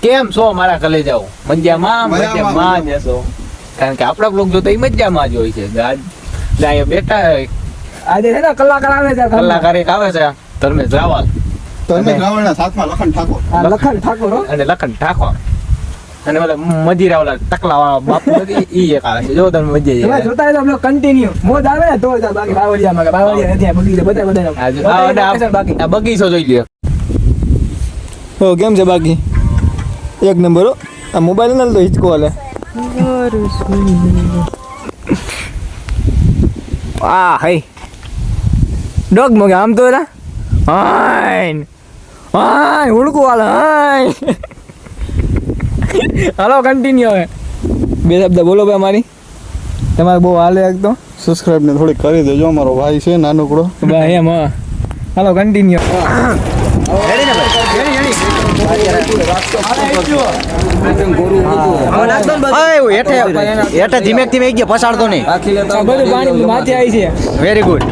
કેમ છો મારા કલે જાવ મજામાં જશો કારણ કે આપણા બ્લોગ જોતા મજામાં જ હોય છે ગાય બેઠા આજે છે ને કલાકાર આવે છે ધર્મેશ રાવલ ના સાથમાં લખન ઠાકોર અને લખન ઠાકોર અને ઓલા મજીરા ઓલા ટકલા વાળા બાપુ નથી ઈ એક આવે છે જો તમે મજી તમે જોતા રહો બ્લોગ કન્ટિન્યુ મોજ આવે ને તો બાકી બાવળિયા નથી બગીચો બધા બાકી આ બગીચો જોઈ લ્યો ઓ કેમ છે બાકી એક નંબર આ મોબાઈલ ના તો હિચકો હાલે આ હઈ ડોગ મોગે આમ તો એલા હાય હુડકું હાલે હાય હાલો કન્ટિન્યુ હવે બે શબ્દ બોલો ભાઈ અમારી તમારે બહુ હાલે એક તો સબસ્ક્રાઇબ ને થોડી કરી દેજો અમારો ભાઈ છે નાનકડો ભાઈ એમ હાલો કન્ટિન્યુ ધીમે ધીમે પસાડતો નહીં માથે આવી છે વેરી ગુડ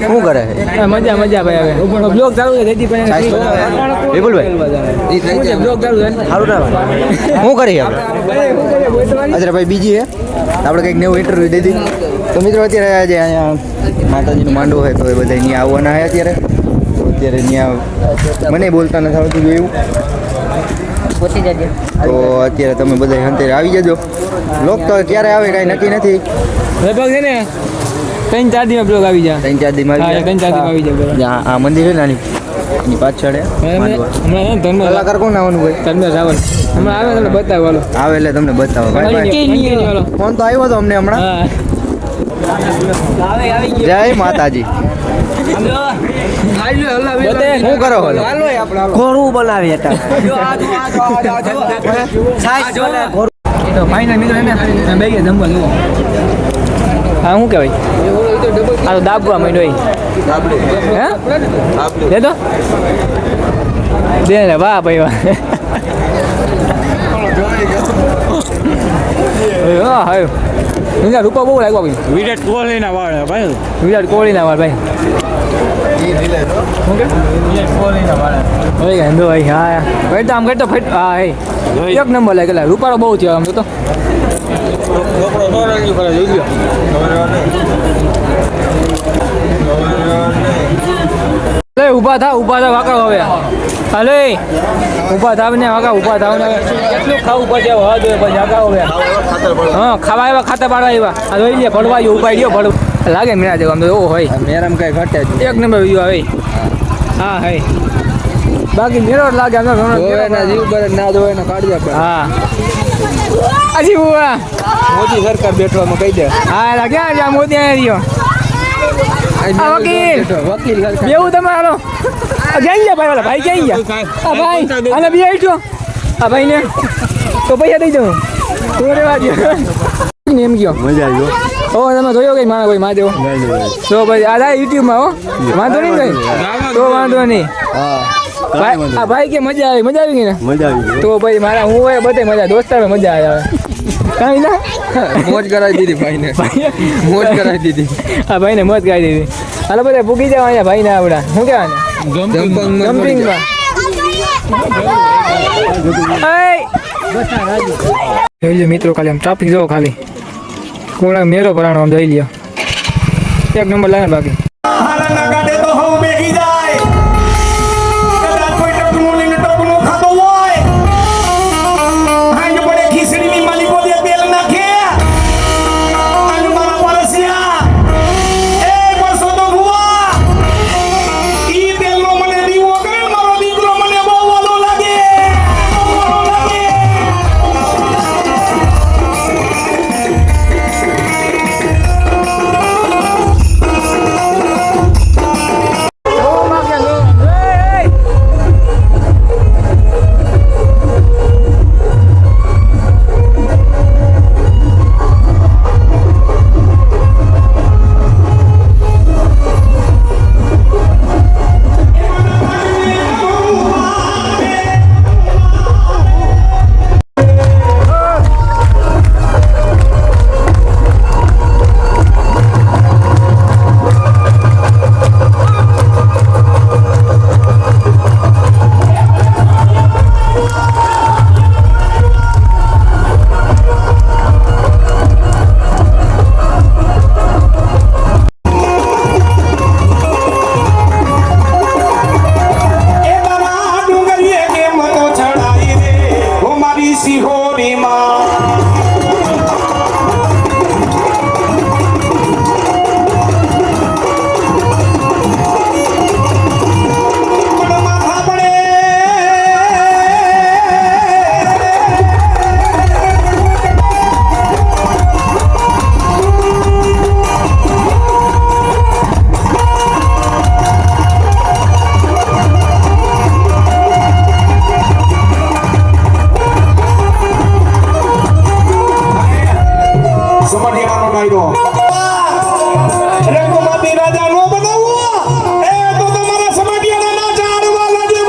શું કરે મજા ભાઈ હવે બ્લોગ ચાલુ છે બ્લોગ ચાલુ છે શું કરી અચ્છા ભાઈ બીજી હે આપણે કંઈક નવું ઇન્ટરવ્યુ દીધી તો મિત્રો અત્યારે આજે અહીંયા માતાજીનું માંડવો હોય તો એ બધા અહીંયા આવવાના હોય અત્યારે તો અત્યારે અહીંયા મને બોલતા નથી આવતું એવું તો અત્યારે તમે બધા અત્યારે આવી જજો લોક તો ક્યારે આવે કાંઈ નક્કી નથી લગભગ છે ને 3-4 દિવસ બ્લોગ આવી જાય 3-4 દિવસમાં આવી જાય આ મંદિર છે ને એની પાછળ હમણાં કલાકાર કોણ આવવાનું હોય ધર્મેશ રાવલ હમણાં આવે એટલે બતાવો આવે એટલે તમને બતાવો ફોન તો આવ્યો હતો અમને હમણાં જય માતાજી શું કરો ઘોડું બનાવી ફાઈનલ મિત્રો બે ગયા જમવા જુઓ હા શું કહેવાય આ તો દાબવા માંડ્યો હે દે તો દે ને વાહ ભાઈ વાહ હા રૂપા બહુ લાગ્યો ભાઈ વિરાટ કોહલીના વાળ ભાઈ વિરાટ કોહલીના વાળ ભાઈ ભાઈ હા ભાઈ તો આમ કરતો ફટ હા એક નંબર લાગેલા રૂપાળો બહુ થયો આમ તો ઉભા થા વાંકા હવે હાલે ઉભા થાવ ને વાંકા ઉભા થાવ ને કેટલું ખાવું પડશે હવા જોઈએ પછી આગા હવે હા ખાવા આવ્યા ખાતા પાડવા આવ્યા આ જોઈ લે ભડવા ઉપાય ગયો ભડવા લાગે મેરા જેવો આમ તો એવો હોય મેરામ કઈ ઘટે એક નંબર વિડીયો આવે હા હે બાકી મેરો લાગે આમ જીવ પર ના જોવે ને કાઢી આપે હા અજી બુઆ મોદી સરકાર બેઠવામાં કહી દે હા લાગ્યા જા મોદી આવી રહ્યો વકીલ બેવું તમે હાલો ક્યાં ગયા ભાઈ વાળા ભાઈ ક્યાં ગયા આ ભાઈ આને બી આઈઠો આ ભાઈ ને તો પૈસા દઈ દઉં તું રેવા દે એમ ગયો મજા આવ્યો ઓ તમે જોયો કઈ મારા ભાઈ મહાદેવ તો ભાઈ આ યુટ્યુબમાં હો વાંધો નહીં કઈ તો વાંધો નહીં આ ભાઈ કે મજા આવી ગઈ ને મજા આવી તો ભાઈ મારા હું હોય બધે મજા દોસ્તાર મજા આવે કાંઈ ના મોજ કરાવી દીધી ભાઈને મોજ કરાવી દીધી હા ભાઈને મોજ કરાવી દીધી હાલો બધા ભૂગી જાવ અહીંયા ભાઈને આવડા શું કહેવાને જમ્પિંગમાં જોઈ લો મિત્રો ખાલી આમ ટ્રાફિક જો ખાલી કોણા મેરો ભરાણો આમ જોઈ લ્યો એક નંબર લાગે બાકી સમઢિયાનો ડાયરો રઘુમતી રાજા નો બનાવો એ તો તમારા સમઢિયાના ના ચાડવા લાગે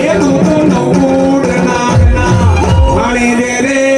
એ તો નવોડ નાગના હાણી રે રે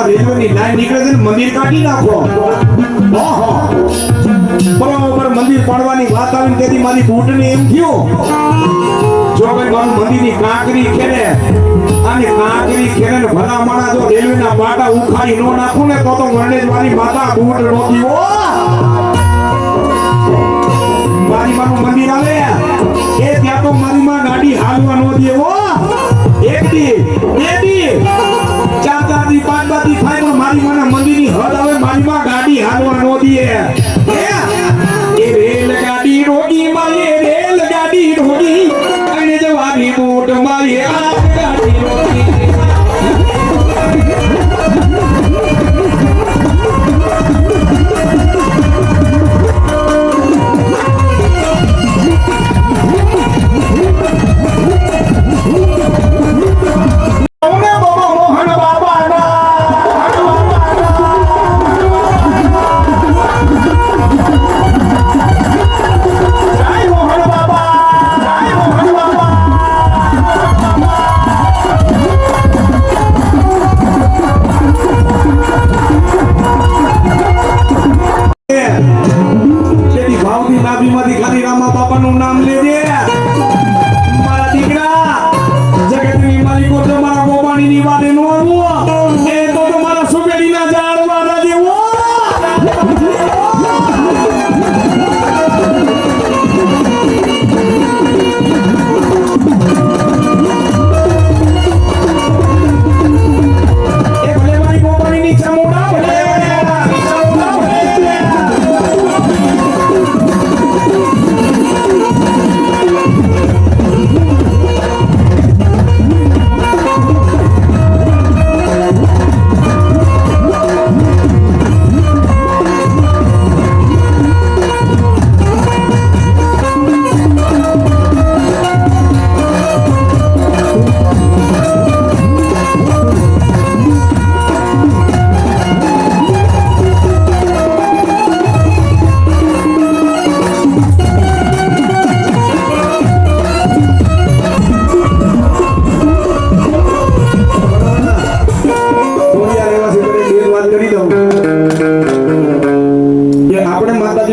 રેલવેની લાઈન નીકળે છે મંદિર કાઢી નાખો ઓહો બરોબર મંદિર પાડવાની વાત આવી તેથી મારી બૂટને એમ થયું જો ભાઈ મારું મંદિરની કાંકરી ખેરે અને કાંકરી ખેરે ને ભલા માણા જો રેલવેના પાટા ઉખાડી નો નાખું ને તો વર્ણેજ મારી માતા બૂટ નોતી ઓ મારી માનું મંદિર આવે એ ત્યાં તો મારી માં ગાડી હાલવા નો દેવો એક દી બે દી ચાર ચાર દી પાંચ પાંચ દી થાય પણ મારી માના મંદિરની હદ આવે મારી માં ગાડી હાલવા નો દે એ રેલગાડી રોકી મારી રેલગાડી રોકી અને જવાની બૂટ મારી આ ગાડી રોકી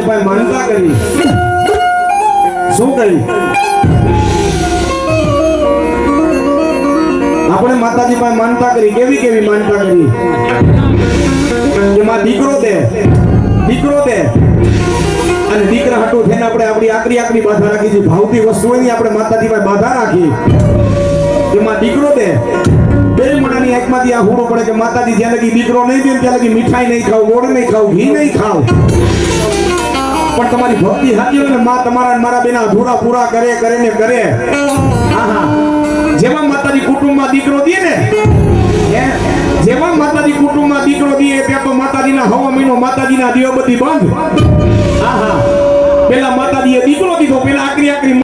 પાસે માનતા કરી શું કરી આપણે માતાજી પાસે માનતા કરી કેવી કેવી માનતા કરી કે માં દીકરો દે અને દીકરા હાટું થઈને આપણે આપણી આકરી બાધા રાખી છે ભાવતી વસ્તુ હોય ને આપણે માતાજી પાસે બાધા રાખી કે માં દીકરો દે બે મણાની આંખમાંથી આ હુડો પડે કે માતાજી જ્યાં લગી દીકરો નહીં દે ત્યાં લગી મીઠાઈ નહીં ખાવ ગોળ નહીં ખાવ ઘી નહીં ખાવ પણ તમારી ભક્તિ સાચી હોય ને માં તમારા ને મારા બેના અધૂરા પૂરા કરે હા જેવા માતાજી કુટુંબમાં દીકરો દે ને જેવા માતાજી કુટુંબમાં દીકરો દે ત્યાં તો માતાજીના હવા મહિનો માતાજીના દીવાબત્તી બંધ પેલા માતાજીએ દીકરો દીધો પેલા આકરી